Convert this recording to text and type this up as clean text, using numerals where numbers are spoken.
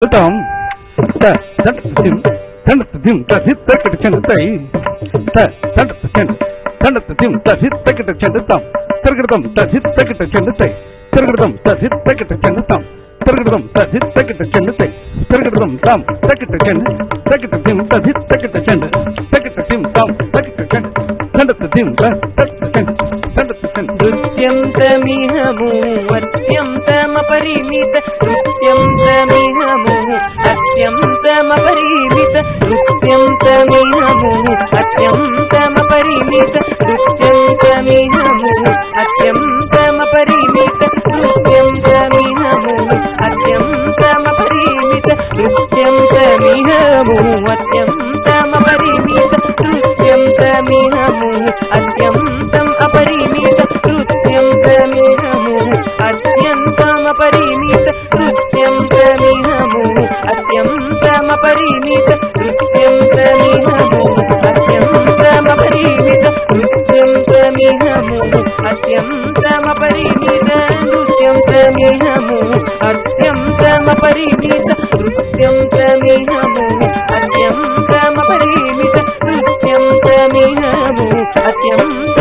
Tam dim ta hit take it chin tay dim ta hit take it chin tam targadam ta hit take it chin tay targadam ta hit take it chin tam targadam ta hit take it chin tay targadam tam take it chin take it dim ta hit take it chin take it dim tam take it chin dim ta take it chin నృత్యం తమిహము అత్యంతమపరిమిత నృత్యం తమిహము అత్యంతమపరిమిత నృత్యం తమిహము అత్యంతమపరిమిత నృత్యం తమిహము అత్యంతమపరిమిత నృత్యం తమిహము అత్యంతమపరిమిత నృత్యం తమిహము అత్యంతమపరిమిత నృత్యం తమిహము అత్యంతం అపరిమిత నృత్యం తమిహము అత్యంతం అపరిమిత నృత్యం తమిహము అత్యంతం అపరిమిత నృత్యం తమిహము అత్యంతం అపరిమిత నృత్యం తమిహము అత్యంతం అపరిమిత నృత్యం తమిహము అత్యంతం అపరిమిత నృత్యం తమిహము అత్యంతం అపరిమిత నృత్యం తమిహము అత్యంత